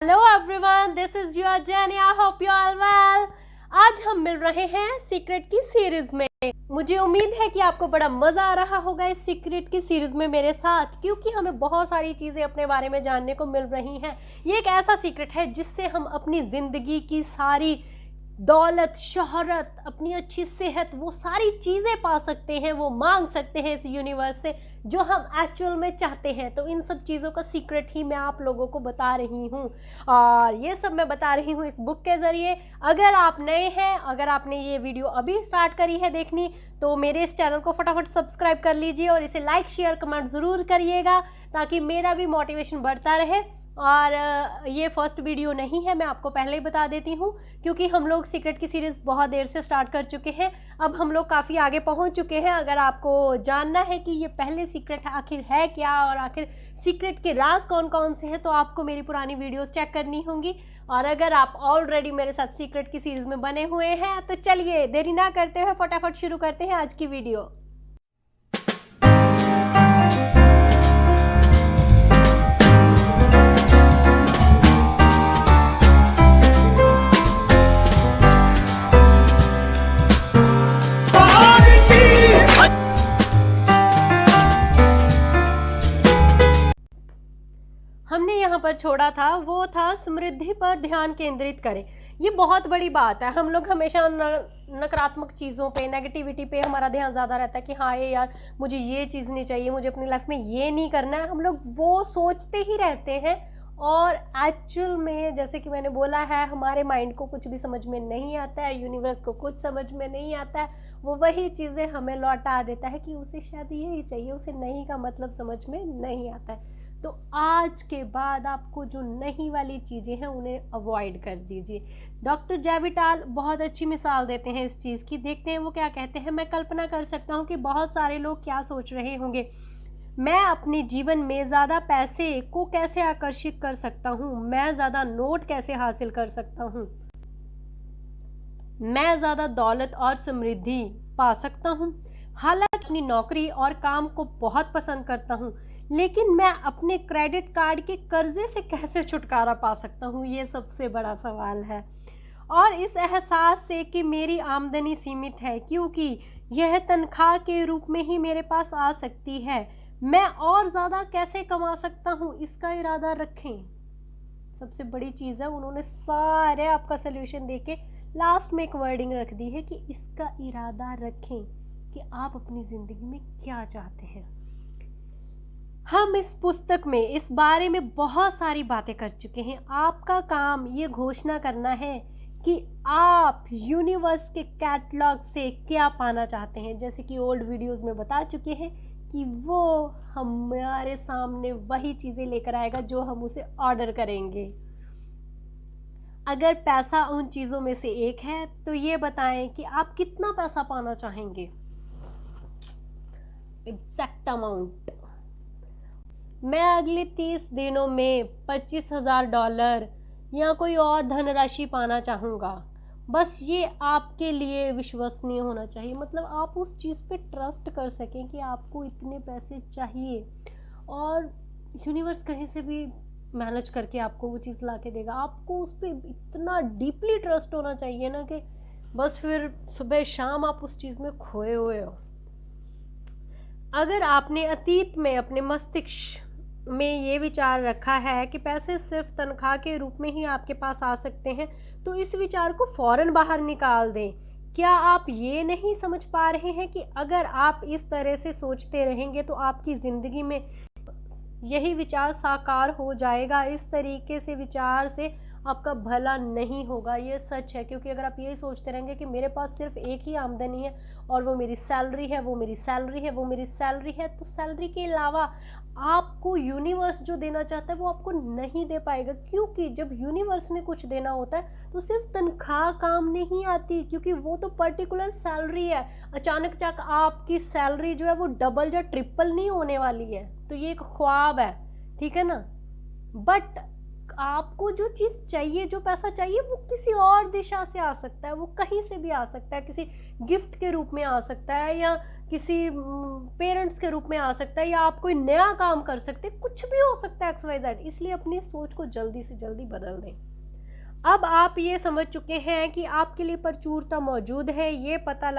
Hello everyone, this is your jenny. I hope you all well. आज हम मिल रहे हैं सीक्रेट की सीरीज में। मुझे उम्मीद है कि आपको बड़ा मजा आ रहा होगा इस सीक्रेट की सीरीज में मेरे साथ, क्योंकि हमें बहुत सारी चीजें अपने बारे में जानने को मिल रही हैं। ये एक ऐसा सीक्रेट है जिससे हम अपनी जिंदगी की सारी दौलत, शोहरत, अपनी अच्छी सेहत, वो सारी चीज़ें पा सकते हैं, वो मांग सकते हैं इस यूनिवर्स से जो हम एक्चुअल में चाहते हैं। तो इन सब चीज़ों का सीक्रेट ही मैं आप लोगों को बता रही हूँ, और ये सब मैं बता रही हूँ इस बुक के ज़रिए। अगर आप नए हैं, अगर आपने ये वीडियो अभी स्टार्ट करी है देखनी, तो मेरे इस चैनल को फटाफट सब्सक्राइब कर लीजिए और इसे लाइक, शेयर, कमेंट ज़रूर करिएगा, ताकि मेरा भी मोटिवेशन बढ़ता रहे। और ये फर्स्ट वीडियो नहीं है, मैं आपको पहले ही बता देती हूँ, क्योंकि हम लोग सीक्रेट की सीरीज़ बहुत देर से स्टार्ट कर चुके हैं। अब हम लोग काफ़ी आगे पहुँच चुके हैं। अगर आपको जानना है कि ये पहले सीक्रेट आखिर है क्या और आखिर सीक्रेट के राज कौन कौन से हैं, तो आपको मेरी पुरानी वीडियोस चेक करनी होंगी। और अगर आप ऑलरेडी मेरे साथ सीक्रेट की सीरीज़ में बने हुए हैं, तो चलिए देरी ना करते हुए फटाफट शुरू करते हैं आज की वीडियो। हमने यहाँ पर छोड़ा था वो था समृद्धि पर ध्यान केंद्रित करें। ये बहुत बड़ी बात है। हम लोग हमेशा नकारात्मक चीज़ों पे, नेगेटिविटी पे हमारा ध्यान ज़्यादा रहता है कि हाँ ये यार मुझे ये चीज़ नहीं चाहिए, मुझे अपनी लाइफ में ये नहीं करना है। हम लोग वो सोचते ही रहते हैं, और एक्चुअल में जैसे कि मैंने बोला है, हमारे माइंड को कुछ भी समझ में नहीं आता है, यूनिवर्स को कुछ समझ में नहीं आता है। वो वही चीज़ें हमें लौटा देता है कि उसे शायद यही चाहिए, उसे नहीं का मतलब समझ में नहीं आता है। तो आज के बाद आपको जो नहीं वाली चीज़ें हैं उन्हें अवॉइड कर दीजिए। डॉक्टर जेविटाल बहुत अच्छी मिसाल देते हैं इस चीज़ की। देखते हैं वो क्या कहते हैं। मैं कल्पना कर सकता हूँ कि बहुत सारे लोग क्या सोच रहे होंगे, मैं अपने जीवन में ज़्यादा पैसे को कैसे आकर्षित कर सकता हूँ, मैं ज़्यादा नोट कैसे हासिल कर सकता हूँ, मैं ज़्यादा दौलत और समृद्धि पा सकता हूँ। हालांकि अपनी नौकरी और काम को बहुत पसंद करता हूँ, लेकिन मैं अपने क्रेडिट कार्ड के कर्जे से कैसे छुटकारा पा सकता हूँ, ये सबसे बड़ा सवाल है। और इस एहसास से कि मेरी आमदनी सीमित है, क्योंकि यह तनख्वाह के रूप में ही मेरे पास आ सकती है, मैं और ज़्यादा कैसे कमा सकता हूँ, इसका इरादा रखें। सबसे बड़ी चीज़ है, उन्होंने सारे आपका सोल्यूशन देके लास्ट में एक वर्डिंग रख दी है कि इसका इरादा रखें कि आप अपनी ज़िंदगी में क्या चाहते हैं। हम इस पुस्तक में इस बारे में बहुत सारी बातें कर चुके हैं। आपका काम ये घोषणा करना है कि आप यूनिवर्स के कैटलॉग से क्या पाना चाहते हैं। जैसे कि ओल्ड वीडियोस में बता चुके हैं कि वो हमारे सामने वही चीज़ें लेकर आएगा जो हम उसे ऑर्डर करेंगे। अगर पैसा उन चीज़ों में से एक है, तो ये बताएं कि आप कितना पैसा पाना चाहेंगे, एग्जैक्ट अमाउंट। मैं अगले 30 दिनों में $25,000 या कोई और धनराशि पाना चाहूँगा। बस ये आपके लिए विश्वसनीय होना चाहिए, मतलब आप उस चीज़ पे ट्रस्ट कर सकें कि आपको इतने पैसे चाहिए, और यूनिवर्स कहीं से भी मैनेज करके आपको वो चीज़ ला के देगा। आपको उस पर इतना डीपली ट्रस्ट होना चाहिए ना कि बस फिर सुबह शाम आप उस चीज़ में खोए हुए हो। अगर आपने अतीत में अपने मस्तिष्क में ये विचार रखा है कि पैसे सिर्फ तनख्वाह के रूप में ही आपके पास आ सकते हैं, तो इस विचार को फौरन बाहर निकाल दें। क्या आप ये नहीं समझ पा रहे हैं कि अगर आप इस तरह से सोचते रहेंगे तो आपकी ज़िंदगी में यही विचार साकार हो जाएगा। इस तरीके से विचार से आपका भला नहीं होगा, ये सच है। क्योंकि अगर आप यही सोचते रहेंगे कि मेरे पास सिर्फ एक ही आमदनी है और वो मेरी सैलरी है, वो मेरी सैलरी है, वो मेरी सैलरी है, तो सैलरी के अलावा आपको यूनिवर्स जो देना चाहता है वो आपको नहीं दे पाएगा। क्योंकि जब यूनिवर्स ने कुछ देना होता है तो सिर्फ तनख्वाह काम नहीं आती, क्योंकि वो तो पर्टिकुलर सैलरी है। अचानक चक आपकी सैलरी जो है वो डबल या ट्रिपल नहीं होने वाली है, तो ये एक ख्वाब है, ठीक है ना। बट आपको जो चीज़ चाहिए, जो पैसा चाहिए, वो किसी और दिशा से आ सकता है, वो कहीं से भी आ सकता है, किसी गिफ्ट के रूप में आ सकता है, या किसी पेरेंट्स के रूप में आ सकता है, या आप कोई नया काम कर सकते हैं, कुछ भी हो सकता है XYZ। इसलिए अपनी सोच को जल्दी से जल्दी बदल दें। अब आप ये समझ चुके हैं कि आपके लिए प्रचुरता मौजूद है। ये पता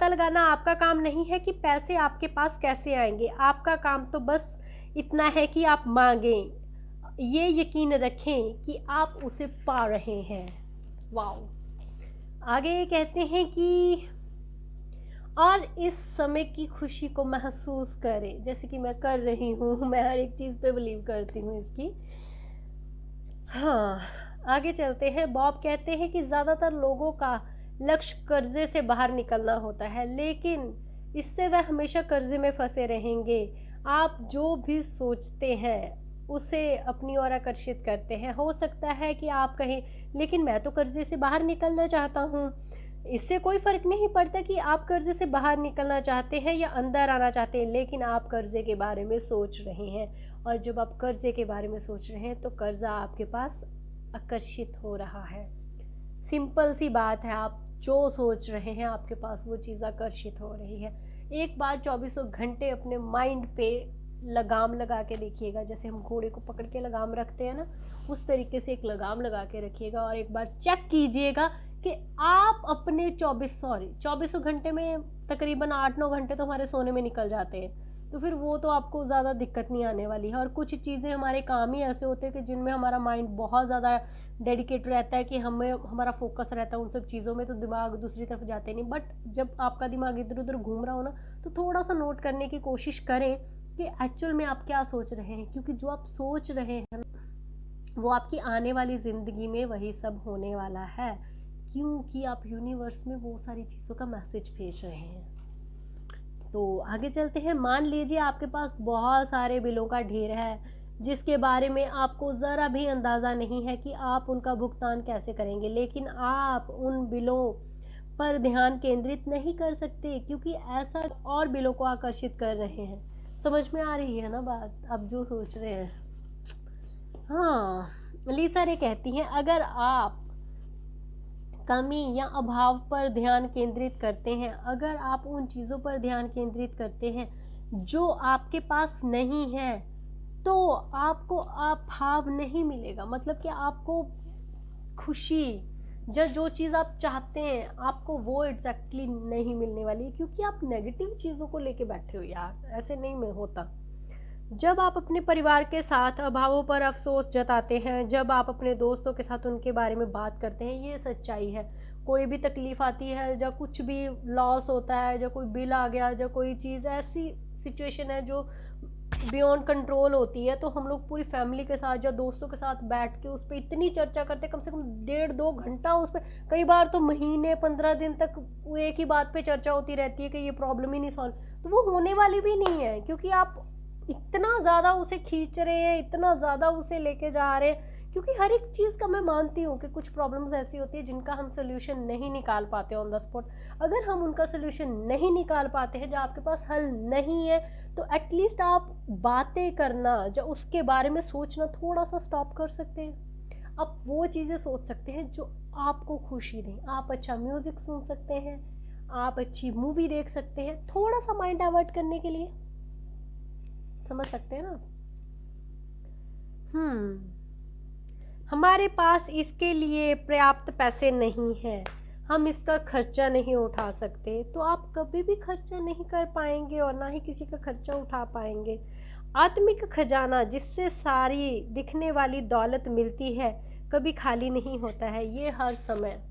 लगाना आपका काम नहीं है कि पैसे आपके पास कैसे आएंगे। आपका काम तो बस इतना है कि आप मांगें, ये यकीन रखें कि आप उसे पा रहे हैं। वाओ। आगे कहते हैं कि और इस समय की खुशी को महसूस करें, जैसे कि मैं कर रही हूँ। मैं हर एक चीज़ पे बिलीव करती हूँ इसकी। हाँ, आगे चलते हैं। बॉब कहते हैं कि ज़्यादातर लोगों का लक्ष्य कर्जे से बाहर निकलना होता है, लेकिन इससे वह हमेशा कर्जे में फंसे रहेंगे। आप जो भी सोचते हैं उसे अपनी ओर आकर्षित करते हैं। हो सकता है कि आप कहें, लेकिन मैं तो कर्जे से बाहर निकलना चाहता हूँ। इससे कोई फ़र्क नहीं पड़ता कि आप कर्जे से बाहर निकलना चाहते हैं या अंदर आना चाहते हैं, लेकिन आप कर्जे के बारे में सोच रहे हैं। और जब आप कर्जे के बारे में सोच रहे हैं तो कर्जा आपके पास आकर्षित हो रहा है। सिंपल सी बात है, आप जो सोच रहे हैं आपके पास वो चीज़ आकर्षित हो रही है। एक बार 24 घंटे अपने माइंड पे लगाम लगा के देखिएगा, जैसे हम घोड़े को पकड़ के लगाम रखते हैं ना, उस तरीके से एक लगाम लगा के रखिएगा और एक बार चेक कीजिएगा कि आप अपने 24 घंटे में तकरीबन 8-9 घंटे तो हमारे सोने में निकल जाते हैं, तो फिर वो तो आपको ज़्यादा दिक्कत नहीं आने वाली है। और कुछ चीज़ें हमारे काम ही ऐसे होते हैं कि जिनमें हमारा माइंड बहुत ज़्यादा डेडिकेट रहता है कि हमें हमारा फोकस रहता है उन सब चीज़ों में, तो दिमाग दूसरी तरफ जाते नहीं। बट जब आपका दिमाग इधर उधर घूम रहा हो ना, तो थोड़ा सा नोट करने की कोशिश करें कि एक्चुअल में आप क्या सोच रहे हैं, क्योंकि जो आप सोच रहे हैं वो आपकी आने वाली ज़िंदगी में वही सब होने वाला है, क्योंकि आप यूनिवर्स में वो सारी चीज़ों का मैसेज भेज रहे हैं। तो आगे चलते हैं। मान लीजिए आपके पास बहुत सारे बिलों का ढेर है जिसके बारे में आपको ज़रा भी अंदाज़ा नहीं है कि आप उनका भुगतान कैसे करेंगे, लेकिन आप उन बिलों पर ध्यान केंद्रित नहीं कर सकते क्योंकि ऐसा और बिलों को आकर्षित कर रहे हैं। समझ में आ रही है ना बात, आप जो सोच रहे हैं। हाँ, लीसा रे कहती हैं, अगर आप कमी या अभाव पर ध्यान केंद्रित करते हैं, अगर आप उन चीज़ों पर ध्यान केंद्रित करते हैं जो आपके पास नहीं है, तो आपको अभाव नहीं मिलेगा। मतलब कि आपको खुशी, जो चीज़ आप चाहते हैं आपको वो एग्जैक्टली नहीं मिलने वाली, क्योंकि आप नेगेटिव चीज़ों को लेके बैठे हो यार। ऐसे नहीं में होता। जब आप अपने परिवार के साथ अभावों पर अफसोस जताते हैं, जब आप अपने दोस्तों के साथ उनके बारे में बात करते हैं, ये सच्चाई है। कोई भी तकलीफ़ आती है, जब कुछ भी लॉस होता है, जब कोई बिल आ गया, जब कोई चीज़ ऐसी सिचुएशन है जो बियॉन्ड कंट्रोल होती है, तो हम लोग पूरी फैमिली के साथ या दोस्तों के साथ बैठ के उस पर इतनी चर्चा करते हैं, कम से कम 1.5-2 घंटा उस पर, कई बार तो महीने 15 दिन तक वो एक ही बात पे चर्चा होती रहती है कि ये प्रॉब्लम ही नहीं सॉल्व। तो वो होने वाली भी नहीं है, क्योंकि आप इतना ज़्यादा उसे खींच रहे हैं, इतना ज़्यादा उसे लेके जा रहे हैं। क्योंकि हर एक चीज़ का मैं मानती हूँ कि कुछ प्रॉब्लम्स ऐसी होती है जिनका हम सोल्यूशन नहीं निकाल पाते ऑन द स्पॉट। अगर हम उनका सोल्यूशन नहीं निकाल पाते हैं, जब आपके पास हल नहीं है, तो एटलीस्ट आप बातें करना, जब उसके बारे में सोचना थोड़ा सा स्टॉप कर सकते हैं। आप वो चीज़ें सोच सकते हैं जो आपको खुशी दें। आप अच्छा म्यूज़िक सुन सकते हैं, आप अच्छी मूवी देख सकते हैं, थोड़ा सा माइंड डाइवर्ट करने के लिए। समझ सकते हैं ना। हमारे पास इसके लिए पर्याप्त पैसे नहीं हैं, हम इसका खर्चा नहीं उठा सकते, तो आप कभी भी खर्चा नहीं कर पाएंगे और ना ही किसी का खर्चा उठा पाएंगे। आत्मिक खजाना, जिससे सारी दिखने वाली दौलत मिलती है, कभी खाली नहीं होता है। ये हर समय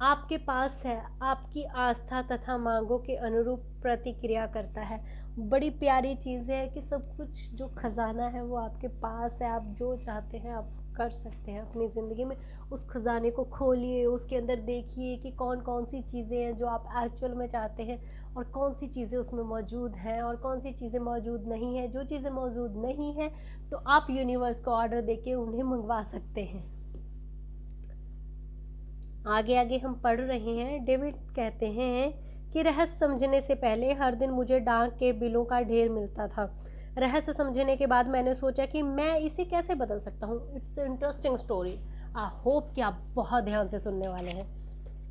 आपके पास है, आपकी आस्था तथा मांगों के अनुरूप प्रतिक्रिया करता है। बड़ी प्यारी चीज़ है कि सब कुछ जो खजाना है वो आपके पास है। आप जो चाहते हैं आप कर सकते हैं अपनी ज़िंदगी में। उस खजाने को खोलिए, उसके अंदर देखिए कि कौन कौन सी चीज़ें हैं जो आप एक्चुअल में चाहते हैं और कौन सी चीज़ें उसमें मौजूद हैं और कौन सी चीज़ें मौजूद नहीं हैं। जो चीज़ें मौजूद नहीं हैं तो आप यूनिवर्स को ऑर्डर देके उन्हें मंगवा सकते हैं। आगे आगे हम पढ़ रहे हैं। डेविड कहते हैं कि रहस्य समझने से पहले हर दिन मुझे डाक के बिलों का ढेर मिलता था। रहस्य समझने के बाद मैंने सोचा कि मैं इसे कैसे बदल सकता हूँ। It's interesting story. I hope कि आप बहुत ध्यान से सुनने वाले हैं।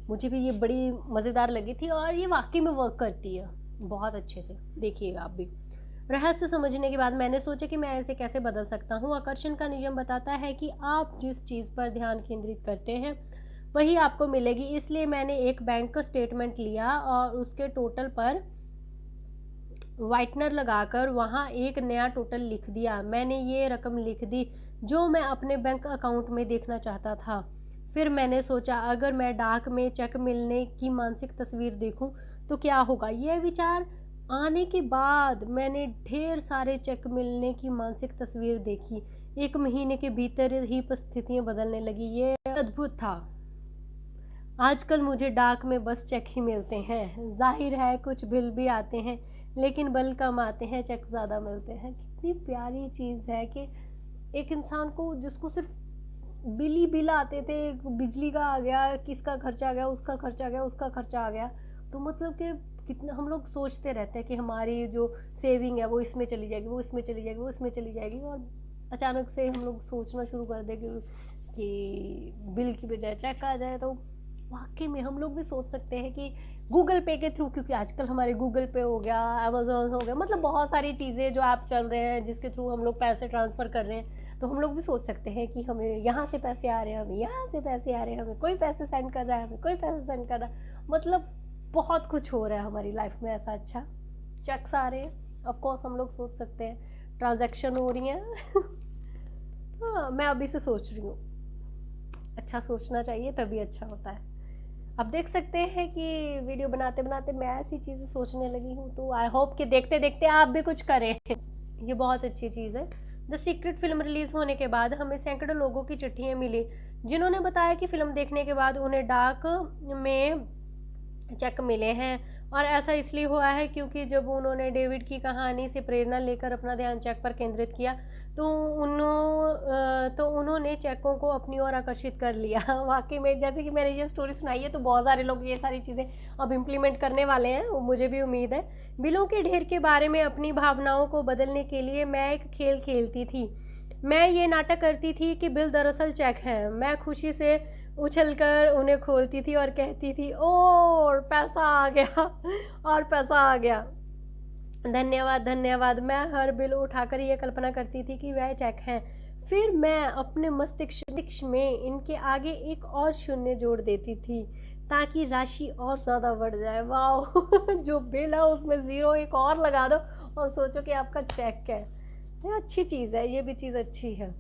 मुझे भी ये बड़ी मज़ेदार लगी थी और ये वाकई में वर्क करती है बहुत अच्छे से, देखिएगा आप भी। रहस्य समझने के बाद मैंने सोचा कि मैं ऐसे कैसे बदल सकता हूँ। आकर्षण का नियम बताता है कि आप जिस चीज़ पर ध्यान केंद्रित करते हैं वही आपको मिलेगी। इसलिए मैंने एक बैंक का स्टेटमेंट लिया और उसके टोटल पर व्हाइटनर लगाकर वहाँ एक नया टोटल लिख दिया। मैंने ये रकम लिख दी जो मैं अपने बैंक अकाउंट में देखना चाहता था। फिर मैंने सोचा अगर मैं डाक में चेक मिलने की मानसिक तस्वीर देखूं तो क्या होगा। यह विचार आने के बाद मैंने ढेर सारे चेक मिलने की मानसिक तस्वीर देखी। 1 महीने के भीतर ही परिस्थितियां बदलने लगी। ये अद्भुत था। आजकल मुझे डाक में बस चेक ही मिलते हैं। जाहिर है कुछ बिल भी आते हैं, लेकिन बिल कम आते हैं, चेक ज़्यादा मिलते हैं। कितनी प्यारी चीज़ है कि एक इंसान को जिसको सिर्फ बिल ही बिल आते थे, बिजली का आ गया, किसका खर्चा आ गया, उसका खर्चा आ गया, उसका खर्चा आ गया, तो मतलब कि कितना हम लोग सोचते रहते हैं कि हमारी जो सेविंग है वो इसमें चली जाएगी, वो इसमें चली जाएगी, वो इसमें चली जाएगी, और अचानक से हम लोग सोचना शुरू कर दें कि बिल की बजाय चेक आ जाए। तो वाकई में हम लोग भी सोच सकते हैं कि गूगल पे के थ्रू, क्योंकि आजकल हमारे गूगल पे हो गया, अमेज़ॉन हो गया, मतलब बहुत सारी चीज़ें जो ऐप चल रहे हैं जिसके थ्रू हम लोग पैसे ट्रांसफ़र कर रहे हैं, तो हम लोग भी सोच सकते हैं कि हमें यहाँ से पैसे आ रहे हैं, हमें यहाँ से पैसे आ रहे हैं, हमें कोई पैसे सेंड कर रहा है, हमें कोई पैसे सेंड कर रहा है। मतलब बहुत कुछ हो रहा है हमारी लाइफ में ऐसा। अच्छा, चेक्स आ रहे हैं, ऑफकोर्स हम लोग सोच सकते हैं, ट्रांजैक्शन हो रही हैं। हाँ, मैं अभी से सोच रही हूँ। अच्छा सोचना चाहिए, तभी अच्छा होता है। अब देख सकते हैं कि वीडियो बनाते बनाते मैं ऐसी चीज़ें सोचने लगी हूँ, तो आई होप कि देखते देखते आप भी कुछ करें। ये बहुत अच्छी चीज़ है। द सीक्रेट फिल्म रिलीज़ होने के बाद हमें सैकड़ों लोगों की चिट्ठियाँ मिली जिन्होंने बताया कि फ़िल्म देखने के बाद उन्हें डाक में चेक मिले हैं। और ऐसा इसलिए हुआ है क्योंकि जब उन्होंने डेविड की कहानी से प्रेरणा लेकर अपना ध्यान चेक पर केंद्रित किया तो उन्होंने चेकों को अपनी ओर आकर्षित कर लिया। वाकई में जैसे कि मैंने ये स्टोरी सुनाई है, तो बहुत सारे लोग ये सारी चीज़ें अब इम्प्लीमेंट करने वाले हैं, मुझे भी उम्मीद है। बिलों के ढेर के बारे में अपनी भावनाओं को बदलने के लिए मैं एक खेल खेलती थी। मैं ये नाटक करती थी कि बिल दरअसल चेक हैं। मैं खुशी से उछलकर उन्हें खोलती थी और कहती थी, और पैसा आ गया, और पैसा आ गया, धन्यवाद धन्यवाद। मैं हर बिल उठाकर ये कल्पना करती थी कि वह चेक हैं। फिर मैं अपने मस्तिष्क में इनके आगे एक और शून्य जोड़ देती थी ताकि राशि और ज़्यादा बढ़ जाए। वाह! जो बिल है उसमें ज़ीरो एक और लगा दो और सोचो कि आपका चेक है। ये अच्छी चीज़ है, ये भी चीज़ अच्छी है।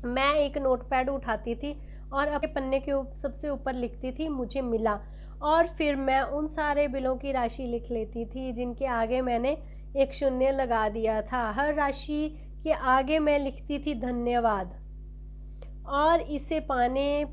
मैं एक नोटपैड उठाती थी और अपने पन्ने के सबसे ऊपर लिखती थी, मुझे मिला। और फिर मैं उन सारे बिलों की राशि लिख लेती थी जिनके आगे मैंने एक शून्य लगा दिया था। हर राशि के आगे मैं लिखती थी धन्यवाद, और इसे पाने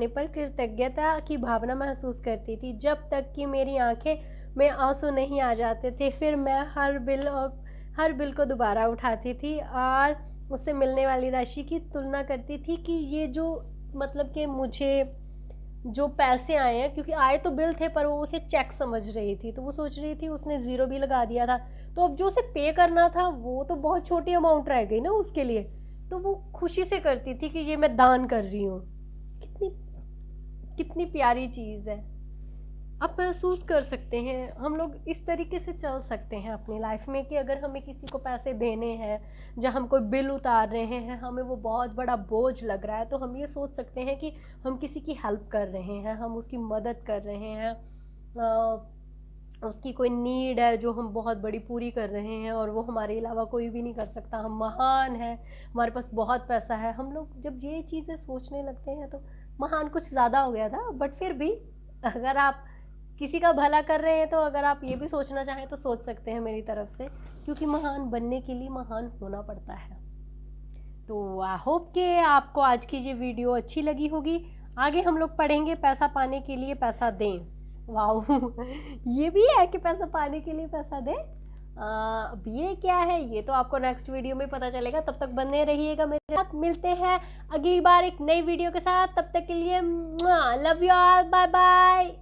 पर कृतज्ञता की भावना महसूस करती थी जब तक कि मेरी आंखें में आंसू नहीं आ जाते थे। फिर मैं हर बिल को दोबारा उठाती थी और उससे मिलने वाली राशि की तुलना करती थी कि ये जो मतलब कि मुझे जो पैसे आए हैं, क्योंकि आए तो बिल थे पर वो उसे चेक समझ रही थी, तो वो सोच रही थी उसने ज़ीरो भी लगा दिया था, तो अब जो उसे पे करना था वो तो बहुत छोटी अमाउंट रह गई ना उसके लिए, तो वो खुशी से करती थी कि ये मैं दान कर रही हूँ। कितनी प्यारी चीज़ है। आप महसूस कर सकते हैं, हम लोग इस तरीके से चल सकते हैं अपनी लाइफ में कि अगर हमें किसी को पैसे देने हैं, जहाँ हम कोई बिल उतार रहे हैं, हमें वो बहुत बड़ा बोझ लग रहा है, तो हम ये सोच सकते हैं कि हम किसी की हेल्प कर रहे हैं, हम उसकी मदद कर रहे हैं, उसकी कोई नीड है जो हम बहुत बड़ी पूरी कर रहे हैं और वो हमारे अलावा कोई भी नहीं कर सकता, हम महान हैं, हमारे पास बहुत पैसा है। हम लोग जब ये चीज़ें सोचने लगते हैं तो महान कुछ ज़्यादा हो गया था, बट फिर भी अगर आप किसी का भला कर रहे हैं तो अगर आप ये भी सोचना चाहें तो सोच सकते हैं मेरी तरफ से, क्योंकि महान बनने के लिए महान होना पड़ता है। तो आई होप कि आपको आज की ये वीडियो अच्छी लगी होगी। आगे हम लोग पढ़ेंगे पैसा पाने के लिए पैसा दें। वाह! ये भी है कि पैसा पाने के लिए पैसा दें। अब ये क्या है ये तो आपको नेक्स्ट वीडियो में पता चलेगा। तब तक बने रहिएगा मेरे साथ। मिलते हैं अगली बार एक नई वीडियो के साथ। तब तक के लिए love you all, bye bye.